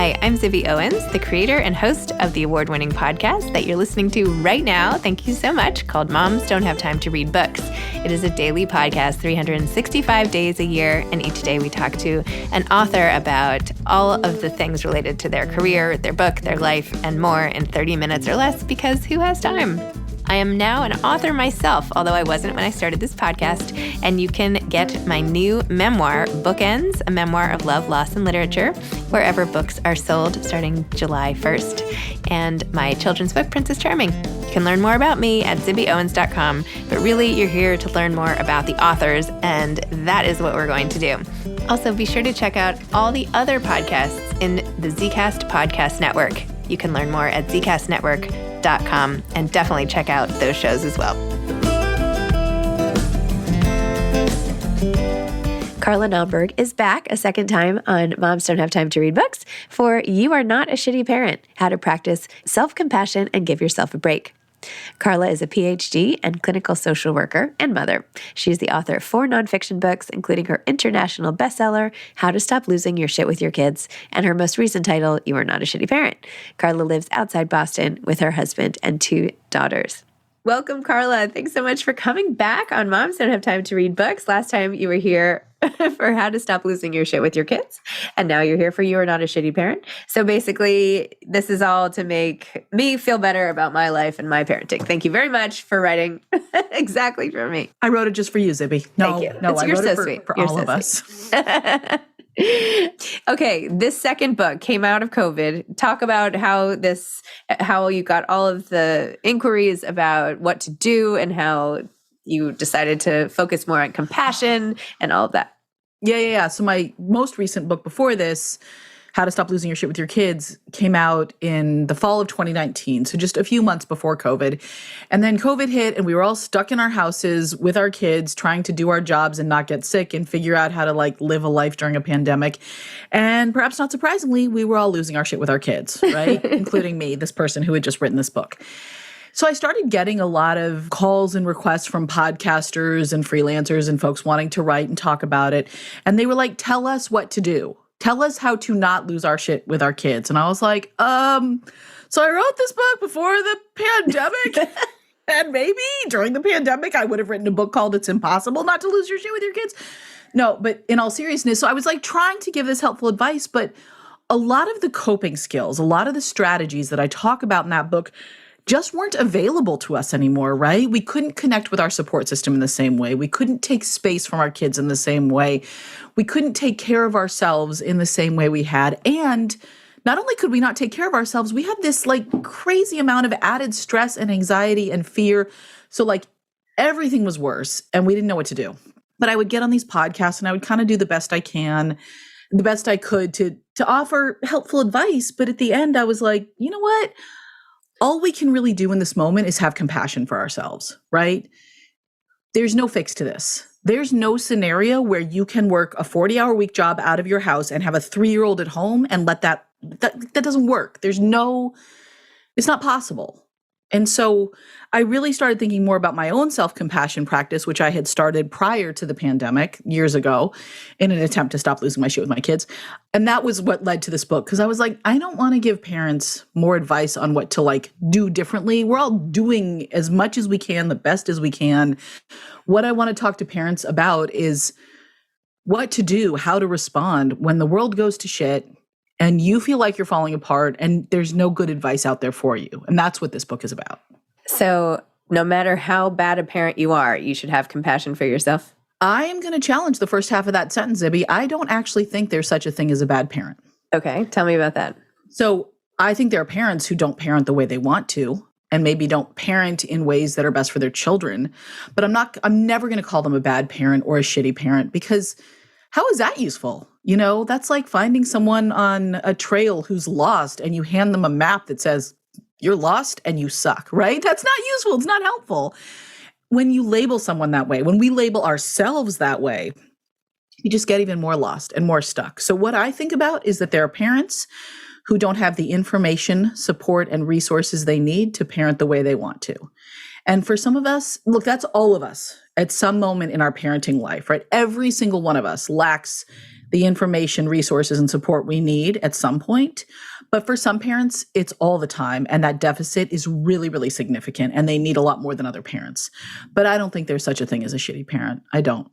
Hi, I'm Zibby Owens, the creator and host of the award-winning podcast that you're listening to right now. Thank you so much, called Moms Don't Have Time to Read Books. It is a daily podcast, 365 days a year, and each day we talk to an author about all of the things related to their career, their book, their life, and more in 30 minutes or less, because who has time? I am now an author myself, although I wasn't when I started this podcast, and you can get my new memoir, Bookends, a memoir of love, loss, and literature, wherever books are sold starting July 1st, and my children's book, Princess Charming. You can learn more about me at zibbyowens.com, but really you're here to learn more about the authors, and that is what we're going to do. Also, be sure to check out all the other podcasts in the Zcast Podcast Network. You can learn more at zcastnetwork.com and definitely check out those shows as well. Carla Naumburg is back a second time on Moms Don't Have Time to Read Books for You Are Not a Shitty Parent, How to Practice Self-Compassion and Give Yourself a Break. Carla is a Ph.D. and clinical social worker and mother. She's the author of 4 nonfiction books, including her international bestseller, How to Stop Losing Your Shit with Your Kids, and her most recent title, You Are Not a Shitty Parent. Carla lives outside Boston with her husband and 2 daughters. Welcome, Carla. Thanks so much for coming back on Moms Don't Have Time to Read Books. Last time you were here for How to Stop Losing Your Shit with Your Kids, and now you're here for You Are Not a Shitty Parent. So basically, this is all to make me feel better about my life and my parenting. Thank you very much for writing exactly for me. I wrote it just for you, Zibby. No, Thank you. No, I you're wrote so it for, sweet. for You're all so of us. Okay, this second book came out of COVID. Talk about how you got all of the inquiries about what to do and how you decided to focus more on compassion and all of that. Yeah. So my most recent book before this, How to Stop Losing Your Shit with Your Kids, came out in the fall of 2019. So just a few months before COVID. And then COVID hit and we were all stuck in our houses with our kids trying to do our jobs and not get sick and figure out how to live a life during a pandemic. And perhaps not surprisingly, we were all losing our shit with our kids, right? Including me, this person who had just written this book. So I started getting a lot of calls and requests from podcasters and freelancers and folks wanting to write and talk about it. And they were like, tell us what to do. Tell us how to not lose our shit with our kids. And I was like, so I wrote this book before the pandemic. And maybe during the pandemic, I would have written a book called It's Impossible Not to Lose Your Shit with Your Kids. No, but in all seriousness, so I was trying to give this helpful advice, but a lot of the coping skills, a lot of the strategies that I talk about in that book just weren't available to us anymore, right? We couldn't connect with our support system in the same way. We couldn't take space from our kids in the same way. We couldn't take care of ourselves in the same way we had. And not only could we not take care of ourselves, we had this crazy amount of added stress and anxiety and fear. So everything was worse and we didn't know what to do. But I would get on these podcasts and I would kind of do the best I could to offer helpful advice. But at the end, I was like, you know what? All we can really do in this moment is have compassion for ourselves, right? There's no fix to this. There's no scenario where you can work a 40-hour week job out of your house and have a 3-year-old at home and let that doesn't work. It's not possible. And so I really started thinking more about my own self-compassion practice, which I had started prior to the pandemic years ago in an attempt to stop losing my shit with my kids. And that was what led to this book. Because I was like, I don't want to give parents more advice on what to do differently. We're all doing as much as we can, the best as we can. What I want to talk to parents about is what to do, how to respond when the world goes to shit and you feel like you're falling apart and there's no good advice out there for you. And that's what this book is about. So no matter how bad a parent you are, you should have compassion for yourself. I am going to challenge the first half of that sentence, Zibby. I don't actually think there's such a thing as a bad parent. Okay, tell me about that. So I think there are parents who don't parent the way they want to and maybe don't parent in ways that are best for their children. But I'm never going to call them a bad parent or a shitty parent because how is that useful? That's like finding someone on a trail who's lost and you hand them a map that says, you're lost and you suck, right? That's not useful. It's not helpful. When you label someone that way, when we label ourselves that way, you just get even more lost and more stuck. So what I think about is that there are parents who don't have the information, support, and resources they need to parent the way they want to. And for some of us, look, that's all of us at some moment in our parenting life, right? Every single one of us lacks the information, resources, and support we need at some point. But for some parents, it's all the time. And that deficit is really, really significant. And they need a lot more than other parents. But I don't think there's such a thing as a shitty parent. I don't.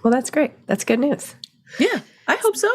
Well, that's great. That's good news. Yeah, I hope so.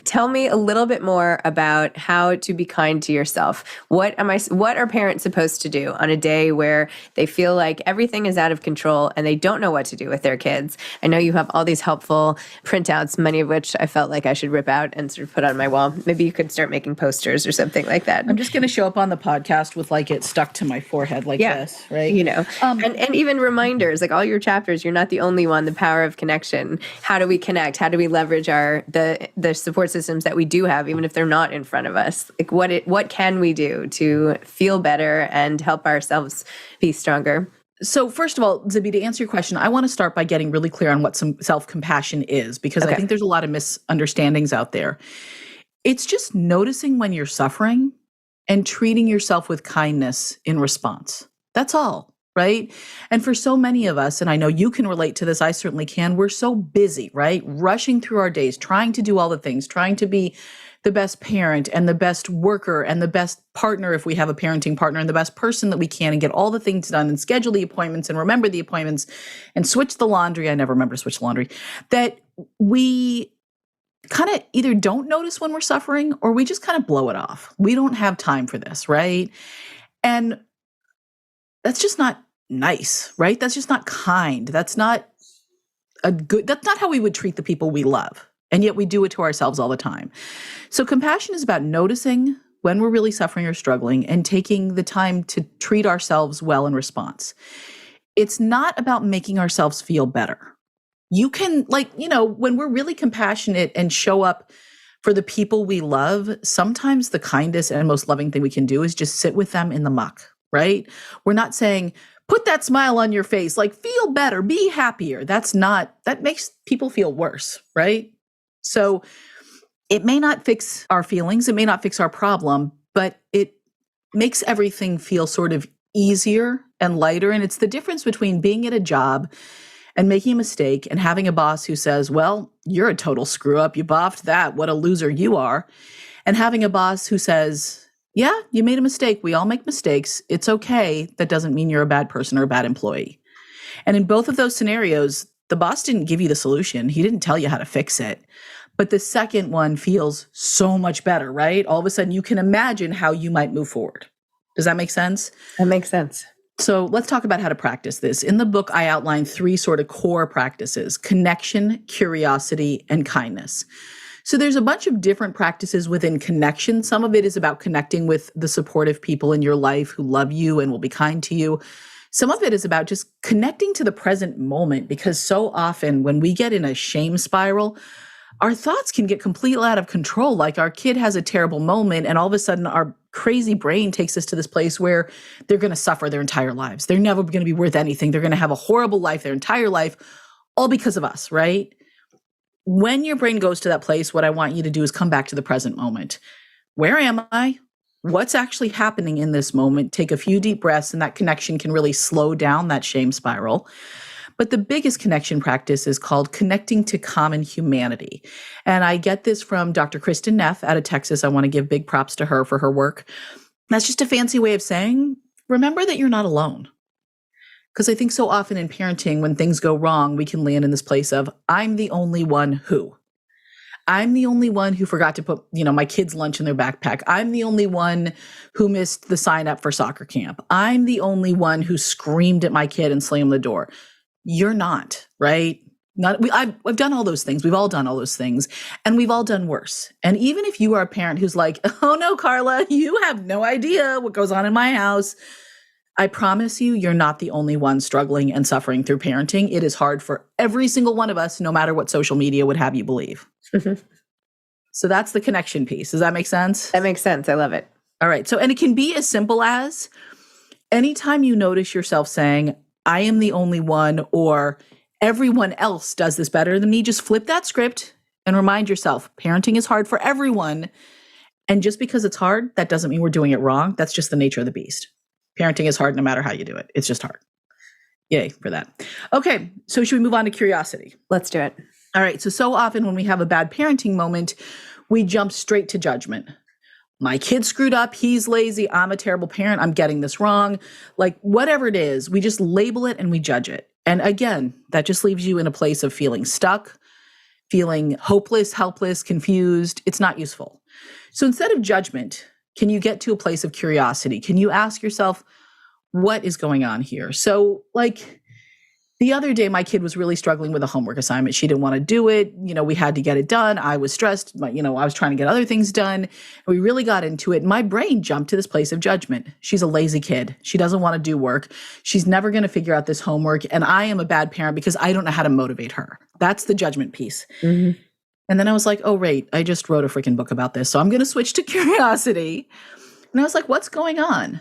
Tell me a little bit more about how to be kind to yourself. What are parents supposed to do on a day where they feel like everything is out of control and they don't know what to do with their kids? I know you have all these helpful printouts, many of which I felt like I should rip out and sort of put on my wall. Maybe you could start making posters or something like that. I'm just going to show up on the podcast with like it stuck to my forehead like this, right? You know, and even reminders, like all your chapters, you're not the only one, the power of connection. How do we connect? How do we leverage the support systems that we do have, even if they're not in front of us? Like what can we do to feel better and help ourselves be stronger? So first of all, Zibby, to answer your question, I want to start by getting really clear on what some self-compassion is, because I think there's a lot of misunderstandings out there. It's just noticing when you're suffering and treating yourself with kindness in response. That's all. Right? And for so many of us, and I know you can relate to this, I certainly can, we're so busy, right? Rushing through our days, trying to do all the things, trying to be the best parent and the best worker and the best partner if we have a parenting partner and the best person that we can and get all the things done and schedule the appointments and remember the appointments and switch the laundry. I never remember to switch the laundry. That we kind of either don't notice when we're suffering or we just kind of blow it off. We don't have time for this, right? And that's just not nice, right? That's just not kind. That's not how we would treat the people we love. And yet we do it to ourselves all the time. So compassion is about noticing when we're really suffering or struggling and taking the time to treat ourselves well in response. It's not about making ourselves feel better. You can, when we're really compassionate and show up for the people we love, sometimes the kindest and most loving thing we can do is just sit with them in the muck. Right? We're not saying, put that smile on your face, like feel better, be happier. That makes people feel worse, right? So it may not fix our feelings, it may not fix our problem, but it makes everything feel sort of easier and lighter. And it's the difference between being at a job and making a mistake and having a boss who says, well, you're a total screw up, you boffed that, what a loser you are. And having a boss who says, yeah, you made a mistake. We all make mistakes. It's okay. That doesn't mean you're a bad person or a bad employee. And in both of those scenarios, the boss didn't give you the solution. He didn't tell you how to fix it. But the second one feels so much better, right? All of a sudden, you can imagine how you might move forward. Does that make sense? That makes sense. So let's talk about how to practice this. In the book, I outline 3 sort of core practices: connection, curiosity, and kindness. So there's a bunch of different practices within connection. Some of it is about connecting with the supportive people in your life who love you and will be kind to you. Some of it is about just connecting to the present moment, because so often when we get in a shame spiral, our thoughts can get completely out of control. Like our kid has a terrible moment and all of a sudden our crazy brain takes us to this place where they're going to suffer their entire lives. They're never going to be worth anything. They're going to have a horrible life their entire life, all because of us, right? When your brain goes to that place, what I want you to do is come back to the present moment. Where am I? What's actually happening in this moment? Take a few deep breaths, and that connection can really slow down that shame spiral. But the biggest connection practice is called connecting to common humanity. And I get this from Dr. Kristen Neff out of Texas. I want to give big props to her for her work. That's just a fancy way of saying, remember that you're not alone. Because I think so often in parenting, when things go wrong, we can land in this place of, I'm the only one who. I'm the only one who forgot to put, my kids' lunch in their backpack. I'm the only one who missed the sign up for soccer camp. I'm the only one who screamed at my kid and slammed the door. You're not, right? I've done all those things. We've all done all those things. And we've all done worse. And even if you are a parent who's like, oh no, Carla, you have no idea what goes on in my house, I promise you, you're not the only one struggling and suffering through parenting. It is hard for every single one of us, no matter what social media would have you believe. So that's the connection piece. Does that make sense? That makes sense. I love it. All right. So, and it can be as simple as anytime you notice yourself saying, I am the only one, or everyone else does this better than me, just flip that script and remind yourself, parenting is hard for everyone. And just because it's hard, that doesn't mean we're doing it wrong. That's just the nature of the beast. Parenting is hard no matter how you do it. It's just hard. Yay for that. Okay, so should we move on to curiosity? Let's do it. All right. So often when we have a bad parenting moment, we jump straight to judgment. My kid screwed up. He's lazy. I'm a terrible parent. I'm getting this wrong. Like whatever it is, we just label it and we judge it. And again, that just leaves you in a place of feeling stuck, feeling hopeless, helpless, confused. It's not useful. So instead of judgment, can you get to a place of curiosity? Can you ask yourself, what is going on here? So like the other day, my kid was really struggling with a homework assignment. She didn't want to do it. We had to get it done. I was stressed, but, I was trying to get other things done. We really got into it. My brain jumped to this place of judgment. She's a lazy kid. She doesn't want to do work. She's never going to figure out this homework. And I am a bad parent because I don't know how to motivate her. That's the judgment piece. Mm-hmm. And then I was like, oh, right, I just wrote a freaking book about this. So I'm going to switch to curiosity. And I was like, what's going on?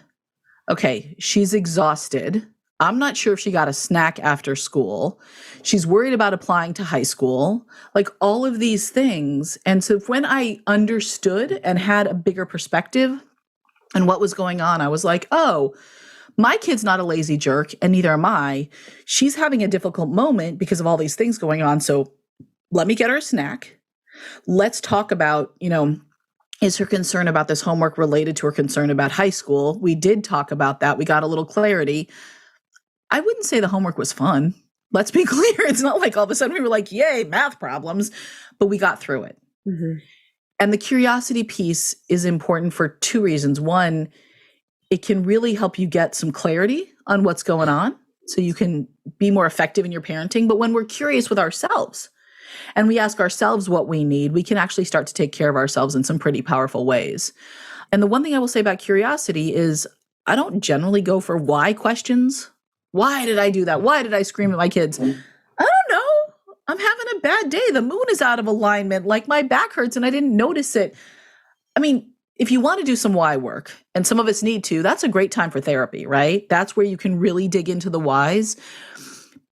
Okay, she's exhausted. I'm not sure if she got a snack after school. She's worried about applying to high school, like all of these things. And so when I understood and had a bigger perspective on what was going on, I was like, oh, my kid's not a lazy jerk and neither am I. She's having a difficult moment because of all these things going on. So let me get her a snack. Let's talk about, is her concern about this homework related to her concern about high school? We did talk about that. We got a little clarity. I wouldn't say the homework was fun. Let's be clear. It's not like all of a sudden we were like, yay, math problems, but we got through it. Mm-hmm. And the curiosity piece is important for two reasons. One, it can really help you get some clarity on what's going on so you can be more effective in your parenting. But when we're curious with ourselves and we ask ourselves what we need, we can actually start to take care of ourselves in some pretty powerful ways. And the one thing I will say about curiosity is I don't generally go for why questions. Why did I do that? Why did I scream at my kids? I don't know. I'm having a bad day. The moon is out of alignment. Like my back hurts and I didn't notice it. I mean, if you want to do some why work, and some of us need to, that's a great time for therapy, right? That's where you can really dig into the whys.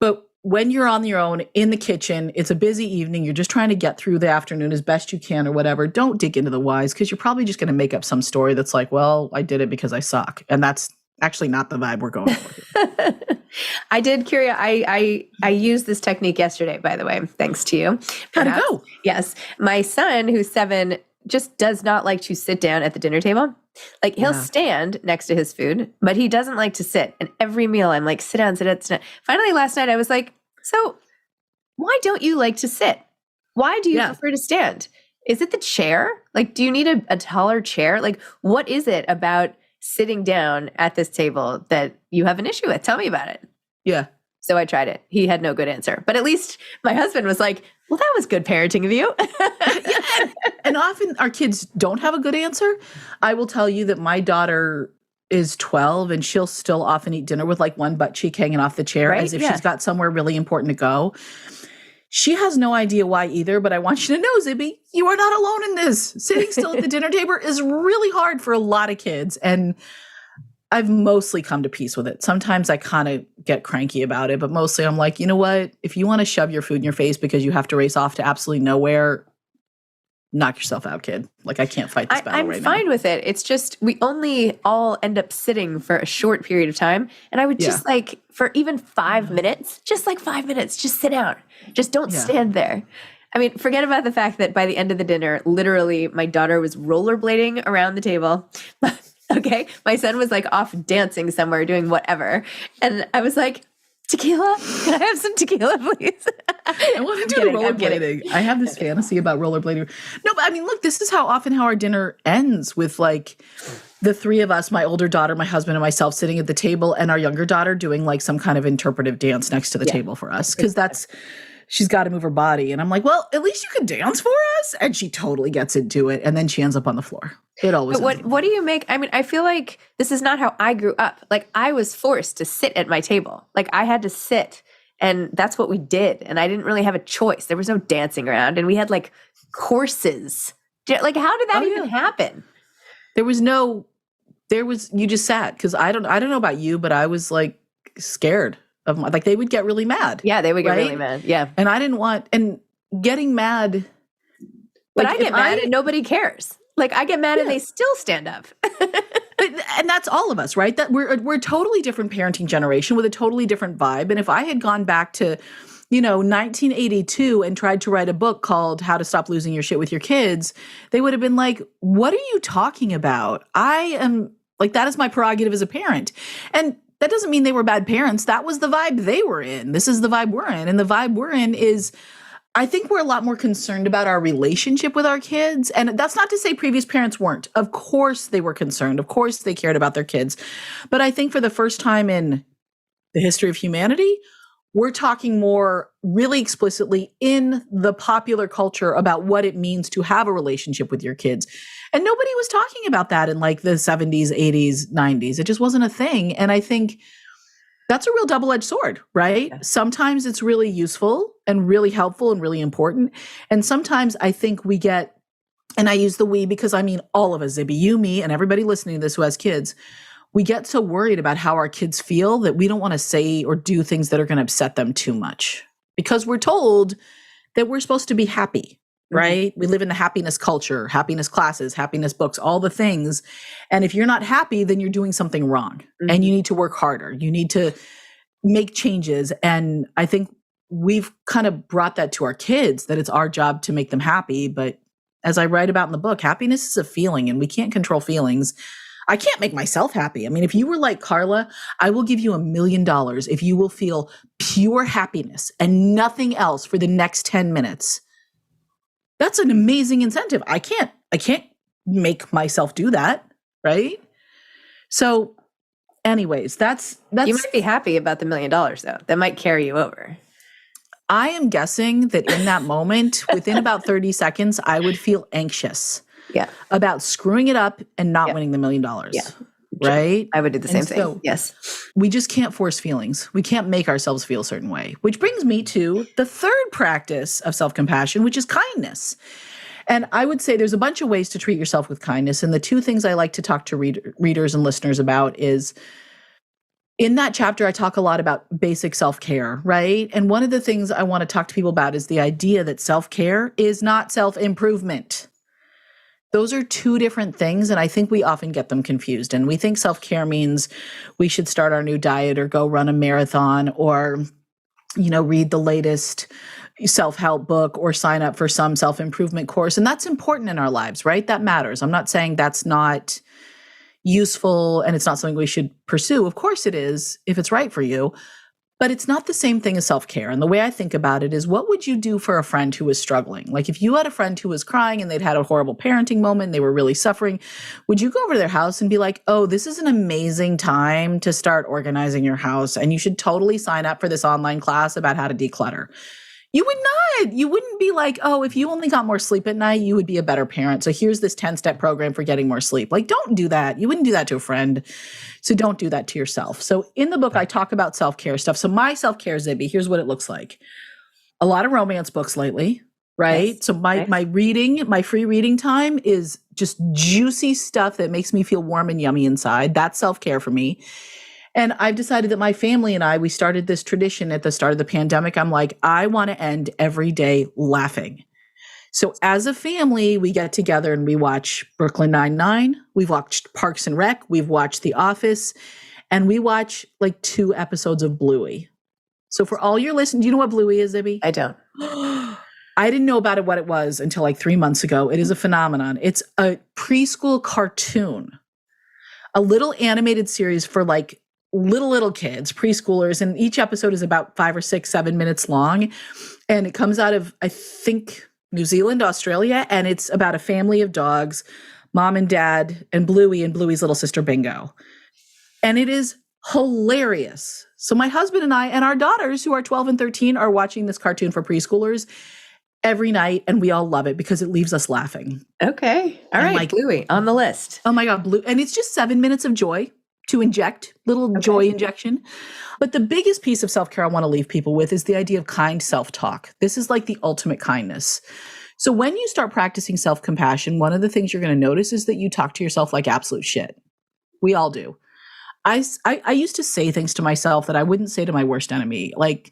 But when you're on your own in the kitchen, it's a busy evening, you're just trying to get through the afternoon as best you can or whatever, don't dig into the whys because you're probably just going to make up some story that's like, well, I did it because I suck. And that's actually not the vibe we're going for. I did curious. I used this technique yesterday, by the way, thanks to you. How'd it go? Yes. My son, who's 7, just does not like to sit down at the dinner table. Like he'll stand next to his food, but he doesn't like to sit. And every meal I'm like, sit down, sit down, sit down. Finally, last night I was like, so why don't you like to sit? Why do you prefer to stand? Is it the chair? Like, do you need a taller chair? Like, what is it about sitting down at this table that you have an issue with? Tell me about it. Yeah. So I tried it. He had no good answer. But at least my husband was like, well, that was good parenting of you. And often our kids don't have a good answer. I will tell you that my daughter is 12 and she'll still often eat dinner with like one butt cheek hanging off the chair as if she's got somewhere really important to go. She has no idea why either, but I want you to know, Zibby, you are not alone in this. Sitting still at the dinner table is really hard for a lot of kids. And I've mostly come to peace with it. Sometimes I kind of get cranky about it, but mostly I'm like, you know what? If you want to shove your food in your face because you have to race off to absolutely nowhere, knock yourself out, kid. Like I can't fight this battle right now. I'm fine with it. It's just we only all end up sitting for a short period of time. And I would just like, for even 5 minutes, just like 5 minutes, just sit down. Just don't stand there. I mean, forget about the fact that by the end of the dinner, literally my daughter was rollerblading around the table. Okay. My son was like off dancing somewhere, doing whatever. And I was like, tequila? Can I have some tequila, please? I want to do rollerblading. I have this fantasy about rollerblading. No, but I mean, look, this is how our dinner ends with like the three of us, my older daughter, my husband, and myself sitting at the table and our younger daughter doing like some kind of interpretive dance next to the table for us. Because she's got to move her body. And I'm like, well, at least you can dance for us. And she totally gets into it. And then she ends up on the floor. It always But what do you make? I mean, I feel like this is not how I grew up. Like I was forced to sit at my table. Like I had to sit and that's what we did. And I didn't really have a choice. There was no dancing around and we had like courses. Like how did that even happen? You just sat. Cause I don't know about you, but I was like scared of like they would get really mad. Yeah, they would get really mad. Yeah. And I didn't want, and getting mad. But I get mad and nobody cares. Like I get mad and they still stand up. And that's all of us, right? That we're a totally different parenting generation with a totally different vibe. And if I had gone back to 1982 and tried to write a book called How to Stop Losing Your Shit with Your Kids, they would have been like, what are you talking about? I am like, that is my prerogative as a parent. And that doesn't mean they were bad parents. That was the vibe they were in. This is the vibe we're in. And the vibe we're in is, I think we're a lot more concerned about our relationship with our kids. And that's not to say previous parents weren't. Of course they were concerned. Of course they cared about their kids. But I think for the first time in the history of humanity, we're talking more really explicitly in the popular culture about what it means to have a relationship with your kids. And nobody was talking about that in like the 70s, 80s, 90s. It just wasn't a thing. And I think that's a real double-edged sword, right? Yeah. Sometimes it's really useful and really helpful and really important. And sometimes I think we get, and I use the we because I mean all of us, Zibby, you, me, and everybody listening to this who has kids, we get so worried about how our kids feel that we don't want to say or do things that are going to upset them too much because we're told that we're supposed to be happy, right? Mm-hmm. We live in the happiness culture, happiness classes, happiness books, all the things. And if you're not happy, then you're doing something wrong and you need to work harder. You need to make changes. And I think we've kind of brought that to our kids, that it's our job to make them happy. But as I write about in the book, happiness is a feeling and we can't control feelings. I can't make myself happy. I mean, if you were like Carla, I will give you $1 million if you will feel pure happiness and nothing else for the next 10 minutes. That's an amazing incentive. I can't make myself do that, right? So anyways, that's you might be happy about the $1 million though. That might carry you over. I am guessing that in that moment, within about 30 seconds, I would feel anxious. Yeah. About screwing it up and not winning the $1 million. Yeah. Right? Sure. I would do the same thing. So yes. We just can't force feelings. We can't make ourselves feel a certain way, which brings me to the third practice of self-compassion, which is kindness. And I would say there's a bunch of ways to treat yourself with kindness. And the two things I like to talk to readers and listeners about is, in that chapter, I talk a lot about basic self-care, right? And one of the things I want to talk to people about is the idea that self-care is not self-improvement. Those are two different things, and I think we often get them confused. And we think self-care means we should start our new diet or go run a marathon or, read the latest self-help book or sign up for some self-improvement course. And that's important in our lives, right? That matters. I'm not saying that's not useful and it's not something we should pursue. Of course it is, if it's right for you. But it's not the same thing as self-care. And the way I think about it is, what would you do for a friend who was struggling? Like if you had a friend who was crying and they'd had a horrible parenting moment, they were really suffering, would you go over to their house and be like, oh, this is an amazing time to start organizing your house and you should totally sign up for this online class about how to declutter? You would not. You wouldn't be like, oh, if you only got more sleep at night, you would be a better parent. So here's this 10-step program for getting more sleep. Like, don't do that. You wouldn't do that to a friend. So don't do that to yourself. So in the book, I talk about self-care stuff. So my self-care, Zibby, here's what it looks like. A lot of romance books lately, right? Yes. So my free reading time is just juicy stuff that makes me feel warm and yummy inside. That's self-care for me. And I've decided that my family and we started this tradition at the start of the pandemic. I'm like, I want to end every day laughing. So as a family, we get together and we watch Brooklyn Nine-Nine. We've watched Parks and Rec. We've watched The Office. And we watch like 2 episodes of Bluey. So for all your listeners, do you know what Bluey is, Zibby? I don't. I didn't know about it, what it was, until like 3 months ago. It is a phenomenon. It's a preschool cartoon, a little animated series for like little kids, preschoolers, and each episode is about 5 or 6, 7 minutes long. And it comes out of, I think, New Zealand, Australia, and it's about a family of dogs, mom and dad, and Bluey's little sister Bingo. And it is hilarious. So my husband and I and our daughters, who are 12 and 13, are watching this cartoon for preschoolers every night, and we all love it because it leaves us laughing. Okay. All right, like, Bluey on the list. Oh my God, Blue. And it's just 7 minutes of joy to inject, little joy injection. But the biggest piece of self-care I want to leave people with is the idea of kind self-talk. This is like the ultimate kindness. So when you start practicing self-compassion, one of the things you're going to notice is that you talk to yourself like absolute shit. We all do. I used to say things to myself that I wouldn't say to my worst enemy. Like,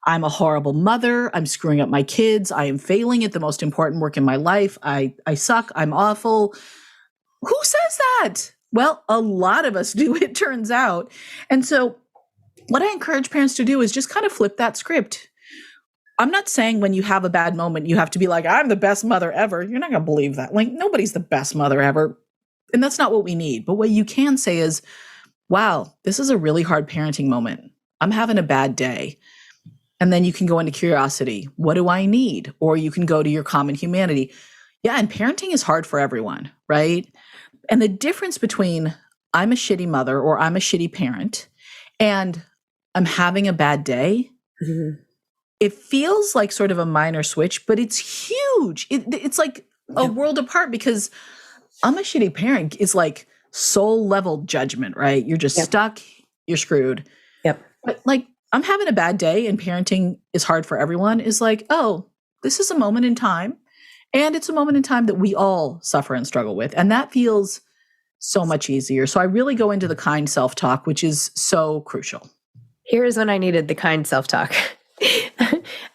I'm a horrible mother. I'm screwing up my kids. I am failing at the most important work in my life. I suck. I'm awful. Who says that? Well, a lot of us do, it turns out. And so what I encourage parents to do is just kind of flip that script. I'm not saying when you have a bad moment, you have to be like, I'm the best mother ever. You're not going to believe that. Like, nobody's the best mother ever. And that's not what we need. But what you can say is, wow, this is a really hard parenting moment. I'm having a bad day. And then you can go into curiosity. What do I need? Or you can go to your common humanity. Yeah, and parenting is hard for everyone, right? And the difference between I'm a shitty mother or I'm a shitty parent and I'm having a bad day, it feels like sort of a minor switch, but it's huge. It's like a world apart because I'm a shitty parent is like soul level judgment, right? You're just stuck, you're screwed. Yep. But like, I'm having a bad day and parenting is hard for everyone is like, oh, this is a moment in time. And it's a moment in time that we all suffer and struggle with. And that feels so much easier. So I really go into the kind self-talk, which is so crucial. Here's when I needed the kind self-talk.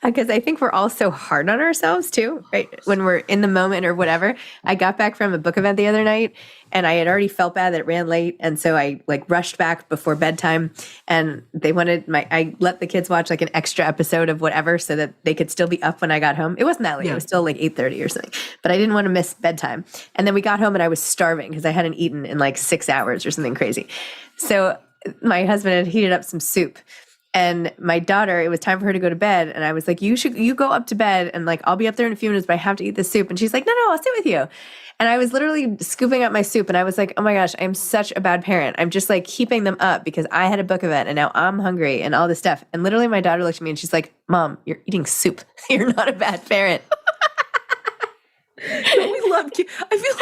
Because I think we're all so hard on ourselves too, right? When we're in the moment or whatever. I got back from a book event the other night and I had already felt bad that it ran late. And so I like rushed back before bedtime and I let the kids watch like an extra episode of whatever so that they could still be up when I got home. It wasn't that late. It was still like 8:30 or something, but I didn't want to miss bedtime. And then we got home and I was starving because I hadn't eaten in like 6 hours or something crazy. So my husband had heated up some soup. And my daughter, it was time for her to go to bed. And I was like, you go up to bed and like, I'll be up there in a few minutes, but I have to eat this soup. And she's like, no, I'll sit with you. And I was literally scooping up my soup. And I was like, oh my gosh, I'm such a bad parent. I'm just like keeping them up because I had a book event and now I'm hungry and all this stuff. And literally my daughter looked at me and she's like, Mom, you're eating soup. You're not a bad parent. We love kids. I feel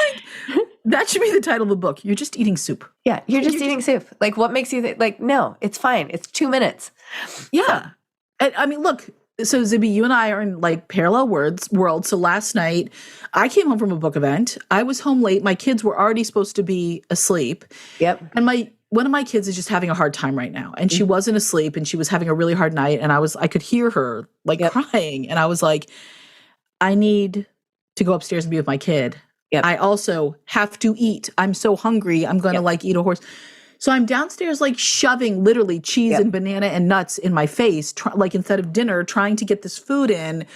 like that should be the title of the book. You're just eating soup. Yeah, you're just eating soup. Like, what makes you like, no, it's fine. It's 2 minutes. Yeah. And, I mean, look, so Zibby, you and I are in like parallel worlds. So last night, I came home from a book event. I was home late. My kids were already supposed to be asleep. Yep. And one of my kids is just having a hard time right now. And she wasn't asleep and she was having a really hard night. And I could hear her like crying. And I was like, I need to go upstairs and be with my kid. Yep. I also have to eat. I'm so hungry. I'm going to like eat a horse. So I'm downstairs like shoving literally cheese and banana and nuts in my face, like instead of dinner, trying to get this food in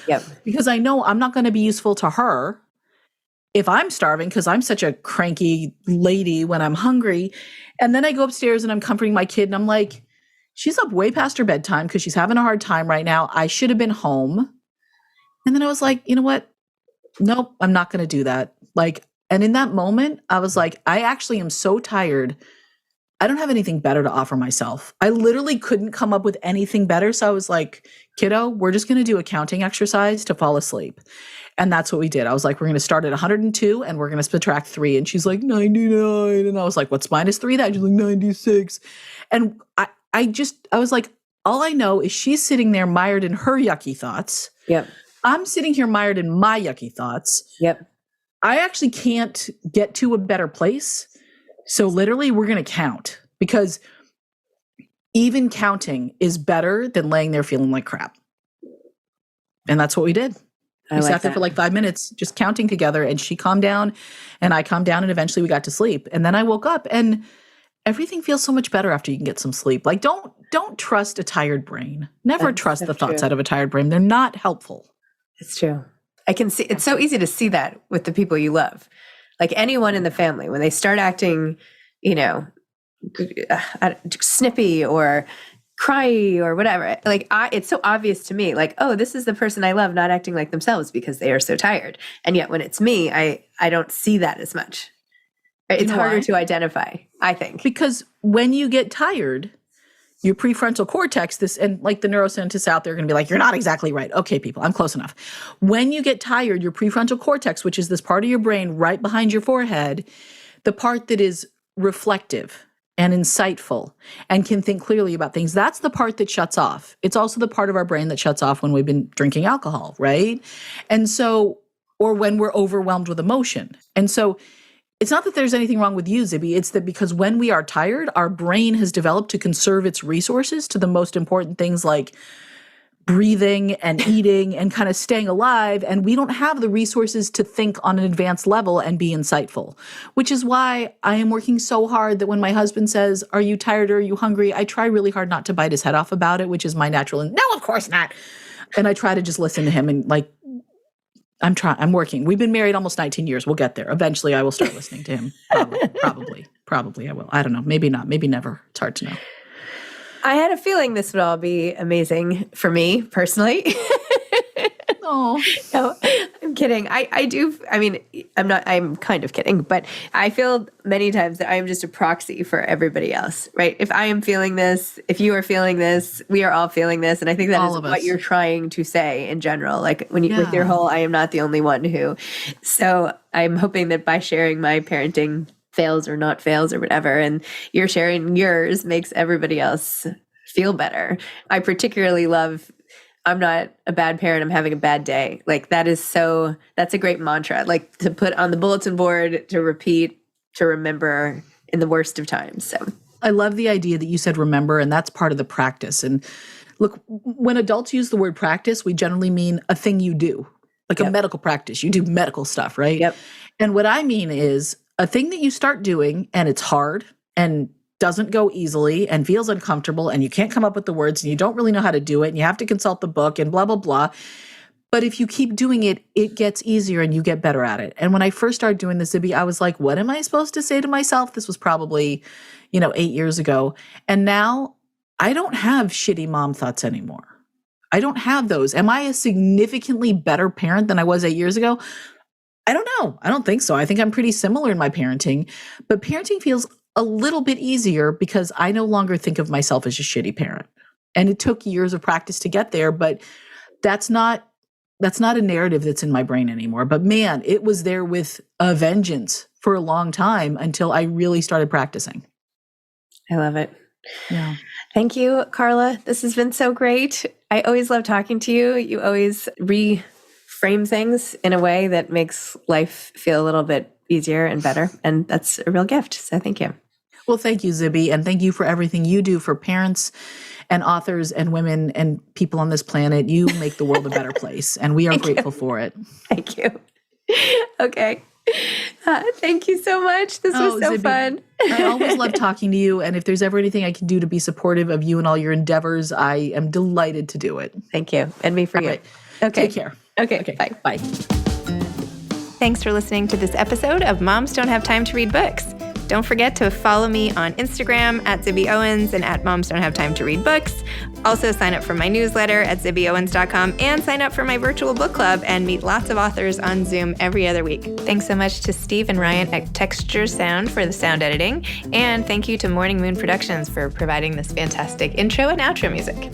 because I know I'm not going to be useful to her if I'm starving because I'm such a cranky lady when I'm hungry. And then I go upstairs and I'm comforting my kid and I'm like, she's up way past her bedtime because she's having a hard time right now. I should have been home. And then I was like, you know what? Nope, I'm not going to do that. Like, and in that moment, I was like, I actually am so tired. I don't have anything better to offer myself. I literally couldn't come up with anything better. So I was like, kiddo, we're just going to do a counting exercise to fall asleep. And that's what we did. I was like, we're going to start at 102 and we're going to subtract 3. And she's like, 99. And I was like, what's minus 3? That she's like 96. And I was like, all I know is she's sitting there mired in her yucky thoughts. Yep. I'm sitting here mired in my yucky thoughts. Yep. I actually can't get to a better place. So literally we're going to count because even counting is better than laying there feeling like crap. And that's what we did. We sat there for like 5 minutes just counting together and she calmed down and I calmed down and eventually we got to sleep. And then I woke up and everything feels so much better after you can get some sleep. Like don't trust a tired brain. Never trust the thoughts out of a tired brain. They're not helpful. It's true. I can see, it's so easy to see that with the people you love. Like anyone in the family, when they start acting, snippy or cry or whatever, like it's so obvious to me, like, oh, this is the person I love not acting like themselves because they are so tired. And yet when it's me, I don't see that as much. Right? It's harder to identify, I think. Because when you get tired, your prefrontal cortex, and like the neuroscientists out there are going to be like, you're not exactly right. Okay, people, I'm close enough. When you get tired, your prefrontal cortex, which is this part of your brain right behind your forehead, the part that is reflective and insightful and can think clearly about things, that's the part that shuts off. It's also the part of our brain that shuts off when we've been drinking alcohol, right? And so, or when we're overwhelmed with emotion. And so, it's not that there's anything wrong with you, Zibby. It's that because when we are tired, our brain has developed to conserve its resources to the most important things like breathing and eating and kind of staying alive. And we don't have the resources to think on an advanced level and be insightful, which is why I am working so hard that when my husband says, are you tired or are you hungry? I try really hard not to bite his head off about it, which is my natural. No, of course not. And I try to just listen to him and like, I'm working. We've been married almost 19 years. We'll get there. Eventually I will start listening to him. Probably I will. I don't know. Maybe not. Maybe never. It's hard to know. I had a feeling this would all be amazing for me personally. Oh, no, I'm kidding. I'm kind of kidding, but I feel many times that I am just a proxy for everybody else, right? If I am feeling this, if you are feeling this, we are all feeling this. And I think that all is what you're trying to say in general. Like when you, with your whole, I am not the only one who, so I'm hoping that by sharing my parenting fails or not fails or whatever, and you're sharing yours makes everybody else feel better. I particularly love, I'm not a bad parent, I'm having a bad day. Like that's a great mantra, like to put on the bulletin board, to repeat, to remember in the worst of times. So I love the idea that you said remember, and that's part of the practice. And look, when adults use the word practice, we generally mean a thing you do, like a medical practice. You do medical stuff, right? Yep. And what I mean is a thing that you start doing and it's hard and doesn't go easily and feels uncomfortable and you can't come up with the words and you don't really know how to do it and you have to consult the book and blah, blah, blah. But if you keep doing it, it gets easier and you get better at it. And when I first started doing the Zibby, I was like, what am I supposed to say to myself? This was probably, 8 years ago. And now I don't have shitty mom thoughts anymore. I don't have those. Am I a significantly better parent than I was 8 years ago? I don't know. I don't think so. I think I'm pretty similar in my parenting, but parenting feels a little bit easier because I no longer think of myself as a shitty parent. And it took years of practice to get there, but that's not a narrative that's in my brain anymore. But man, it was there with a vengeance for a long time until I really started practicing. I love it. Yeah. Thank you, Carla. This has been so great. I always love talking to you. You always reframe things in a way that makes life feel a little bit easier and better. And that's a real gift. So thank you. Well, thank you, Zibby. And thank you for everything you do for parents and authors and women and people on this planet. You make the world a better place. And we are grateful for it. Thank you. Okay. Thank you so much. This was so Zibby, fun. I always love talking to you. And if there's ever anything I can do to be supportive of you and all your endeavors, I am delighted to do it. Thank you. And me for you. Right. Okay. Take care. Okay. Bye. Bye. Thanks for listening to this episode of Moms Don't Have Time to Read Books. Don't forget to follow me on Instagram at Zibby Owens and at Moms Don't Have Time to Read Books. Also sign up for my newsletter at zibbyowens.com and sign up for my virtual book club and meet lots of authors on Zoom every other week. Thanks so much to Steve and Ryan at Texture Sound for the sound editing. And thank you to Morning Moon Productions for providing this fantastic intro and outro music.